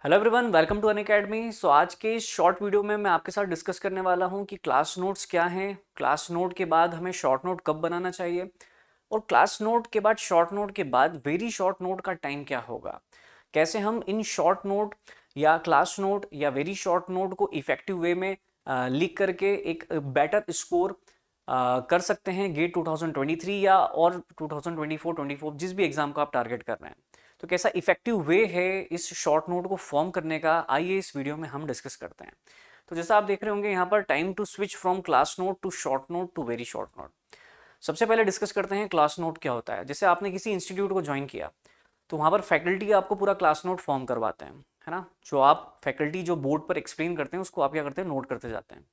Hello everyone, welcome to Unacademy. So आज के इस शॉर्ट वीडियो में मैं आपके साथ डिस्कस करने वाला हूं कि क्लास नोट्स क्या हैं, क्लास नोट के बाद हमें शॉर्ट नोट कब बनाना चाहिए, और क्लास नोट के बाद शॉर्ट नोट के बाद वेरी शॉर्ट नोट का टाइम क्या होगा। कैसे हम इन शॉर्ट नोट या क्लास नोट या वेरी शॉर्ट नोट को इफेक्टिव वे में लिख करके एक बेटर स्कोर कर सकते हैं गेट 2023 या और 2024-24 जिस भी एग्जाम को आप टारगेट कर रहे हैं। तो कैसा इफेक्टिव वे है इस शॉर्ट नोट को फॉर्म करने का, आइए इस वीडियो में हम डिस्कस करते हैं। तो जैसा आप देख रहे होंगे यहाँ पर time to switch from class note to short note to very short note. सबसे पहले डिस्कस करते हैं क्लास नोट क्या होता है। जैसे आपने किसी इंस्टीट्यूट को ज्वाइन किया तो वहाँ पर फैकल्टी आपको पूरा क्लास नोट फॉर्म करवाते हैं, है ना। जो आप फैकल्टी जो बोर्ड पर एक्सप्लेन करते हैं उसको आप क्या करते हैं, नोट करते जाते हैं।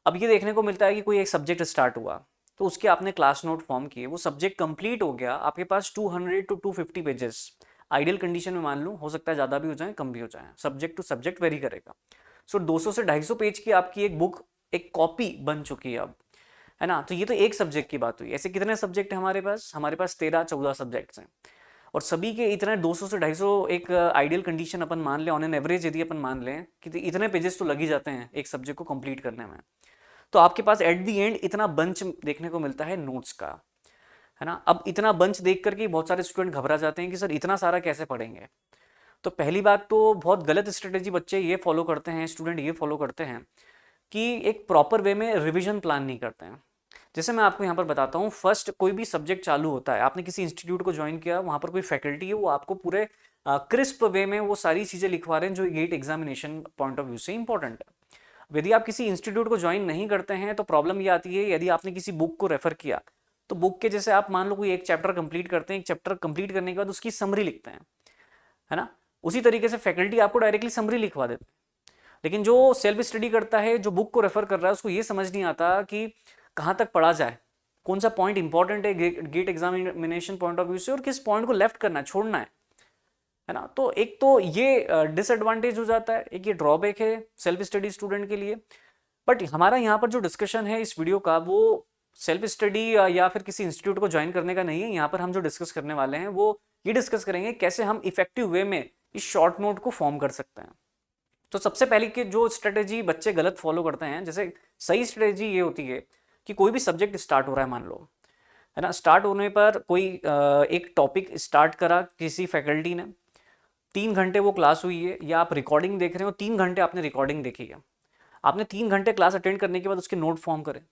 अब ये देखने को मिलता है कि कोई एक सब्जेक्ट स्टार्ट हुआ तो उसके आपने क्लास नोट फॉर्म किए, वो सब्जेक्ट कंप्लीट हो गया, आपके पास 200 टू 250 पेजेस आइडियल कंडीशन में मान लूँ, हो सकता है ज़्यादा भी हो जाए कम भी हो जाए, सब्जेक्ट टू सब्जेक्ट वेरी करेगा। सो 200 से 250 पेज की आपकी एक बुक, एक कॉपी बन चुकी है अब, है ना। तो ये तो एक सब्जेक्ट की बात हुई। ऐसे कितने सब्जेक्ट है हमारे पास 13-14 सब्जेक्ट्स हैं, और सभी के इतने 200 से 250 एक आइडियल कंडीशन अपन मान लें, ऑन एन एवरेज यदि अपन मान लें कि इतने पेजेस तो लग ही जाते हैं एक सब्जेक्ट को कंप्लीट करने में। तो आपके पास एट दी एंड इतना बंच देखने को मिलता है नोट्स का, है ना। अब इतना बंच देख करके बहुत सारे स्टूडेंट घबरा जाते हैं कि सर इतना सारा कैसे पढ़ेंगे। तो पहली बात तो बहुत गलत स्ट्रेटेजी बच्चे ये फॉलो करते हैं, स्टूडेंट ये फॉलो करते हैं कि एक प्रॉपर वे में रिवीजन प्लान नहीं करते हैं। जैसे मैं आपको यहाँ पर बताता हूँ, फर्स्ट कोई भी सब्जेक्ट चालू होता है, आपने किसी इंस्टीट्यूट को ज्वाइन किया, वहाँ पर कोई फैकल्टी है, वो आपको पूरे क्रिस्प वे में वो सारी चीज़ें लिखवा रहे हैं जो GATE examination point of view से इंपॉर्टेंट है। यदि आप किसी इंस्टीट्यूट को ज्वाइन नहीं करते हैं तो प्रॉब्लम ये आती है, यदि आपने किसी बुक को रेफर किया तो बुक के जैसे आप मान लो कोई एक चैप्टर कंप्लीट करते हैं, एक चैप्टर कंप्लीट करने के बाद उसकी समरी लिखते हैं, है ना। उसी तरीके से फैकल्टी आपको डायरेक्टली समरी लिखवा देते हैं। लेकिन जो सेल्फ स्टडी करता है, जो बुक को रेफर कर रहा है, उसको ये समझ नहीं आता कि कहाँ तक पढ़ा जाए, कौन सा पॉइंट इंपॉर्टेंट है GATE examination point of view से, और किस पॉइंट को लेफ्ट करना है, छोड़ना है ना। तो एक तो ये डिसएडवांटेज हो जाता है, एक ये ड्रॉबैक है सेल्फ स्टडी स्टूडेंट के लिए। बट हमारा यहाँ पर जो डिस्कशन है इस वीडियो का, वो सेल्फ स्टडी या फिर किसी इंस्टीट्यूट को ज्वाइन करने का नहीं है। यहाँ पर हम जो डिस्कस करने वाले हैं वो ये डिस्कस करेंगे कैसे हम इफेक्टिव वे में इस शॉर्ट नोट को फॉर्म कर सकते हैं। तो सबसे पहले की जो स्ट्रेटेजी बच्चे गलत फॉलो करते हैं, जैसे सही स्ट्रेटेजी ये होती है कि कोई भी सब्जेक्ट स्टार्ट हो रहा है मान लो, है ना। स्टार्ट होने पर कोई एक टॉपिक स्टार्ट करा किसी फैकल्टी ने, 3 घंटे वो क्लास हुई है, या आप रिकॉर्डिंग देख रहे हो, 3 घंटे आपने रिकॉर्डिंग देखी है, आपने 3 घंटे क्लास अटेंड करने के बाद उसके नोट फॉर्म करें।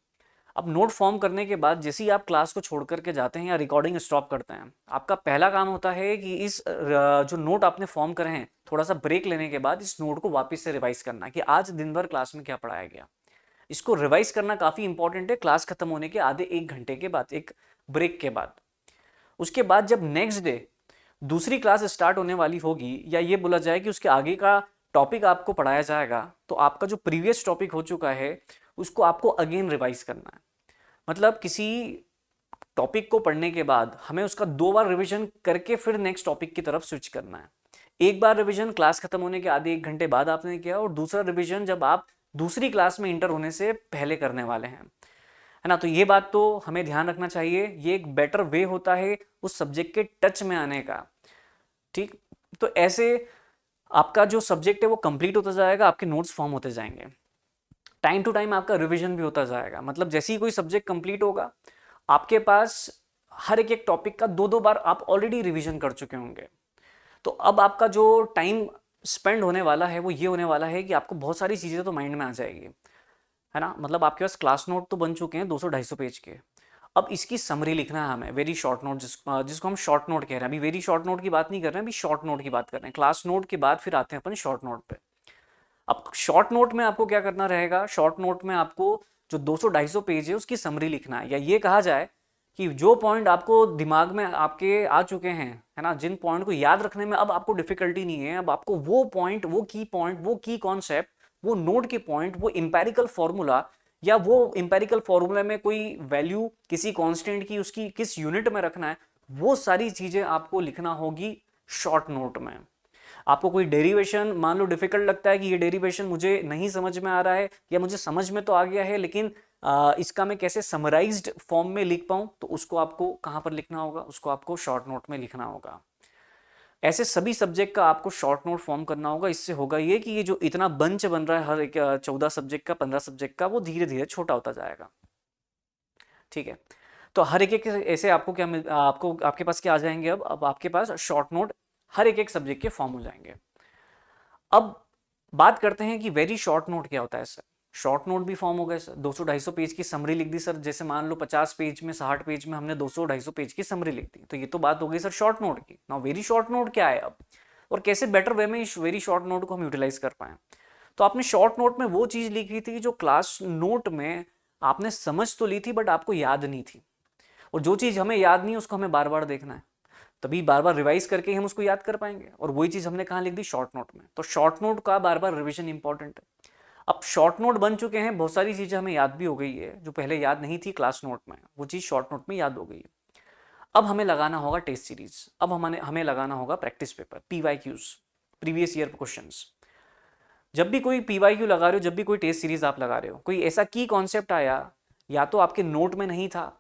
अब नोट फॉर्म करने के बाद जैसे ही आप क्लास को छोड़ करके जाते हैं या रिकॉर्डिंग स्टॉप करते हैं, आपका पहला काम होता है कि इस जो नोट आपने फॉर्म करे हैं, थोड़ा सा ब्रेक लेने के बाद इस नोट को वापस से रिवाइज करना कि आज दिन भर क्लास में क्या पढ़ाया गया। इसको रिवाइज करना काफ़ी इंपॉर्टेंट है क्लास खत्म होने के आधे 1 घंटे के बाद, एक ब्रेक के बाद। उसके बाद जब नेक्स्ट डे दूसरी क्लास स्टार्ट होने वाली होगी, या ये बोला जाए कि उसके आगे का टॉपिक आपको पढ़ाया जाएगा, तो आपका जो प्रीवियस टॉपिक हो चुका है उसको आपको अगेन रिवाइज करना है। मतलब किसी टॉपिक को पढ़ने के बाद हमें उसका 2 बार रिवीजन करके फिर नेक्स्ट टॉपिक की तरफ स्विच करना है। एक बार रिवीजन क्लास खत्म होने के आधे 1 घंटे बाद आपने किया, और दूसरा रिवीजन जब आप दूसरी क्लास में इंटर होने से पहले करने वाले हैं, है ना। तो ये बात तो हमें ध्यान रखना चाहिए, ये एक बेटर वे होता है उस सब्जेक्ट के टच में आने का। ठीक। तो ऐसे आपका जो सब्जेक्ट है वो कंप्लीट होता जाएगा, आपके नोट्स फॉर्म होते जाएंगे, टाइम टू टाइम आपका रिवीजन भी होता जाएगा। मतलब जैसे ही कोई सब्जेक्ट कंप्लीट होगा, आपके पास हर एक एक टॉपिक का 2-2 बार आप ऑलरेडी रिवीजन कर चुके होंगे। तो अब आपका जो टाइम स्पेंड होने वाला है वो ये होने वाला है कि आपको बहुत सारी चीज़ें तो माइंड में आ जाएगी, है ना। मतलब आपके पास क्लास नोट तो बन चुके हैं 200-250 पेज के। अब इसकी समरी लिखना है हमें, वेरी शॉर्ट नोट, जिसको हम शॉर्ट नोट कह रहे हैं। अभी वेरी शॉर्ट नोट की बात नहीं कर रहे हैं, अभी शॉर्ट नोट की बात कर रहे हैं। क्लास नोट के बाद फिर आते हैं अपन शॉर्ट नोट पे। अब शॉर्ट नोट में आपको क्या करना रहेगा, शॉर्ट नोट में आपको जो 200-250 पेज है उसकी समरी लिखना है, या ये कहा जाए कि जो पॉइंट आपको दिमाग में आपके आ चुके हैं, है ना, जिन पॉइंट को याद रखने में अब आपको डिफिकल्टी नहीं है, अब आपको वो पॉइंट, वो की कॉन्सेप्ट, वो नोट के पॉइंट, वो इंपेरिकल फॉर्मूला, या वो इंपेरिकल फॉर्मूला में कोई वैल्यू किसी कांस्टेंट की उसकी किस यूनिट में रखना है, वो सारी चीजें आपको लिखना होगी शॉर्ट नोट में। आपको कोई डेरिवेशन मान लो डिफिकल्ट लगता है कि ये डेरिवेशन मुझे नहीं समझ में आ रहा है, या मुझे समझ में तो आ गया है लेकिन इसका मैं कैसे समराइज्ड फॉर्म में लिख पाऊं, तो उसको आपको कहां पर लिखना होगा, उसको आपको शॉर्ट नोट में लिखना होगा। ऐसे सभी सब्जेक्ट का आपको शॉर्ट नोट फॉर्म करना होगा। इससे होगा ये कि ये जो इतना बंच बन रहा है हर एक 14 सब्जेक्ट का, 15 सब्जेक्ट का, वो धीरे धीरे छोटा होता जाएगा। ठीक है, तो हर एक ऐसे आपको क्या मिल आपको आपके पास क्या आ जाएंगे, अब आपके पास शॉर्ट नोट हर एक सब्जेक्ट के फॉर्म हो जाएंगे। अब बात करते हैं कि वेरी शॉर्ट नोट क्या होता है सर। शॉर्ट नोट भी फॉर्म हो गए सर, 200-250 पेज की समरी लिख दी सर। जैसे मान लो 50 पेज में, 60 पेज में हमने 200-250 पेज की समरी लिख दी, तो ये तो बात हो गई सर शॉर्ट नोट की। नाउ वेरी शॉर्ट नोट क्या है अब, और कैसे बेटर वे में इस वेरी शॉर्ट नोट को हम यूटिलाइज कर पाए। तो आपने शॉर्ट नोट में वो चीज लिखी थी जो क्लास नोट में आपने समझ तो ली थी बट आपको याद नहीं थी, और जो चीज हमें याद नहीं है उसको हमें बार बार देखना है, तभी बार बार रिवाइज करके हम उसको याद कर पाएंगे। और वही चीज हमने कहाँ लिख दी, शॉर्ट नोट में। तो शॉर्ट नोट का बार बार रिविजन इंपॉर्टेंट है। अब शॉर्ट नोट बन चुके हैं, बहुत सारी चीजें हमें याद भी हो गई है जो पहले याद नहीं थी क्लास नोट में, वो चीज शॉर्ट नोट में याद हो गई है। अब हमें लगाना होगा टेस्ट सीरीज, अब हमें लगाना होगा practice paper, PYQs, previous year questions. जब भी कोई पीवाईक्यू लगा रहे हो, जब भी कोई टेस्ट सीरीज आप लगा रहे हो, कोई ऐसा की कॉन्सेप्ट आया, या तो आपके नोट में नहीं था,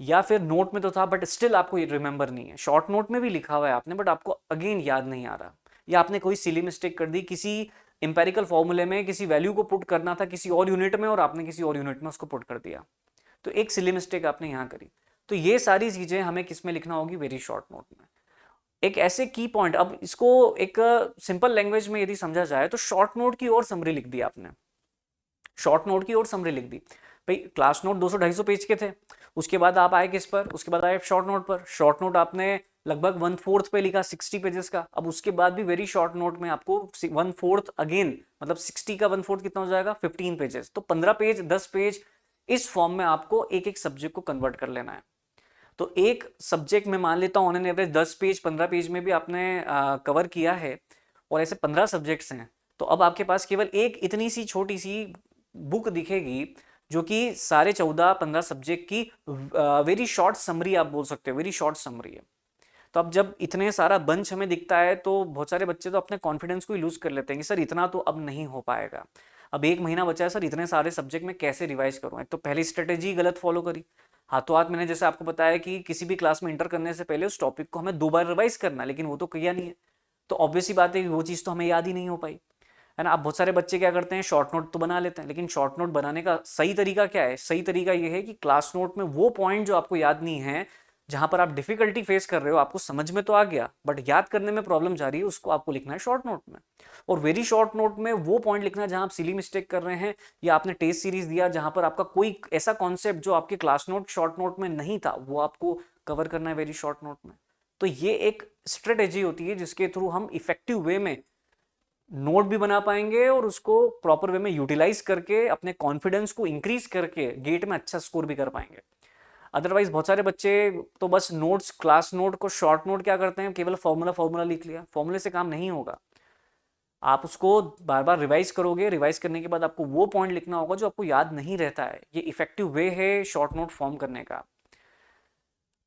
या फिर नोट में तो था बट स्टिल आपको ये रिमेंबर नहीं है, शॉर्ट नोट में भी लिखा हुआ है आपने बट आपको अगेन याद नहीं आ रहा, या आपने कोई सिली मिस्टेक कर दी, किसी इंपेरिकल फॉर्मूले में किसी वैल्यू को पुट करना था किसी और यूनिट में और आपने किसी और यूनिट में उसको पुट कर दिया, तो एक सिली मिस्टेक आपने यहां करी। तो ये सारी चीजें हमें किस में लिखना होगी, वेरी शॉर्ट नोट में। एक ऐसे की पॉइंट, अब इसको एक सिंपल लैंग्वेज में यदि समझा जाए तो शॉर्ट नोट की और समरी लिख दी आपने, शॉर्ट नोट की और समरी लिख दी। भाई क्लास नोट 200-250 पेज के थे, उसके बाद आप आए किस पर, उसके बाद आए शॉर्ट नोट पर। शॉर्ट नोट आपने लगभग 1/4 पे लिखा 60 पेजेस का। अब उसके बाद भी वेरी शॉर्ट नोट में आपको 1/4 अगेन, मतलब 60 का 1/4 कितना हो जाएगा, 15 पेजेस। तो 15 पेज, 10 पेज, इस फॉर्म में आपको एक एक सब्जेक्ट को कन्वर्ट कर लेना है। तो एक सब्जेक्ट में मान लेता हूं on an average 10 page, 15 page में भी आपने कवर किया है, और ऐसे 15 सब्जेक्ट्स हैं, तो अब आपके पास केवल एक इतनी सी छोटी सी बुक दिखेगी जो कि सारे 14-15 सब्जेक्ट की वेरी शॉर्ट समरी आप बोल सकते हो, वेरी शॉर्ट समरी है। तो अब जब इतने सारा बंच हमें दिखता है तो बहुत सारे बच्चे तो अपने कॉन्फिडेंस को ही लूज कर लेते हैं कि सर इतना तो अब नहीं हो पाएगा, अब 1 महीना बचा है सर, इतने सारे सब्जेक्ट में कैसे रिवाइज करूं। एक तो पहली स्ट्रेटेजी गलत फॉलो करी, हाथों हाथ मैंने जैसे आपको बताया कि किसी भी क्लास में इंटर करने से पहले उस टॉपिक को हमें 2 बार रिवाइज करना है, लेकिन वो तो किया नहीं है, तो ऑब्वियस सी बात है कि वो चीज़ तो हमें याद ही नहीं हो पाई, है ना। अब बहुत सारे बच्चे क्या करते हैं, शॉर्ट नोट तो बना लेते हैं, लेकिन शॉर्ट नोट बनाने का सही तरीका क्या है, सही तरीका ये है कि क्लास नोट में वो पॉइंट जो आपको याद नहीं है, जहां पर आप डिफिकल्टी फेस कर रहे हो, आपको समझ में तो आ गया बट याद करने में प्रॉब्लम जा रही है, उसको आपको लिखना है शॉर्ट नोट में। और वेरी शॉर्ट नोट में वो पॉइंट लिखना है जहां आप सिली मिस्टेक कर रहे हैं, या आपने टेस्ट सीरीज दिया जहां पर आपका कोई ऐसा कॉन्सेप्ट जो आपके क्लास नोट शॉर्ट नोट में नहीं था, वो आपको कवर करना है वेरी शॉर्ट नोट में। तो ये एक स्ट्रेटेजी होती है जिसके थ्रू हम इफेक्टिव वे में नोट भी बना पाएंगे और उसको प्रॉपर वे में यूटिलाइज करके अपने कॉन्फिडेंस को इंक्रीज करके गेट में अच्छा स्कोर भी कर पाएंगे। अदरवाइज बहुत सारे बच्चे तो बस नोट्स, क्लास नोट को शॉर्ट नोट क्या करते हैं, केवल फॉर्मूला फॉर्मूला लिख लिया, फॉर्मूले से काम नहीं होगा। आप उसको बार बार रिवाइज करोगे, रिवाइज करने के बाद आपको वो पॉइंट लिखना होगा जो आपको याद नहीं रहता है। ये इफेक्टिव वे है शॉर्ट नोट फॉर्म करने का।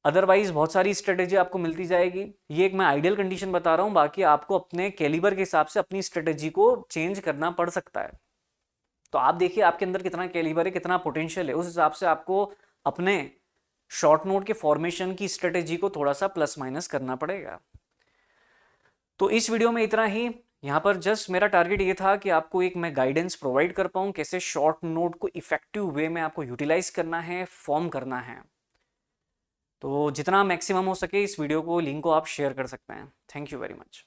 अदरवाइज बहुत सारी स्ट्रेटेजी आपको मिलती जाएगी, ये एक मैं आइडियल कंडीशन बता रहा हूं, बाकी आपको अपने कैलिबर के हिसाब से अपनी स्ट्रेटेजी को चेंज करना पड़ सकता है। तो आप देखिए आपके अंदर कितना कैलिबर है, कितना पोटेंशियल है, उस हिसाब से आपको अपने शॉर्ट नोट के फॉर्मेशन की स्ट्रेटेजी को थोड़ा सा प्लस माइनस करना पड़ेगा। तो इस वीडियो में इतना ही। यहाँ पर जस्ट मेरा टारगेट ये था कि आपको एक मैं गाइडेंस प्रोवाइड कर पाऊँ कैसे शॉर्ट नोट को इफेक्टिव वे में आपको यूटिलाइज करना है, फॉर्म करना है। तो जितना मैक्सिमम हो सके इस वीडियो को, लिंक को आप शेयर कर सकते हैं। Thank you very much.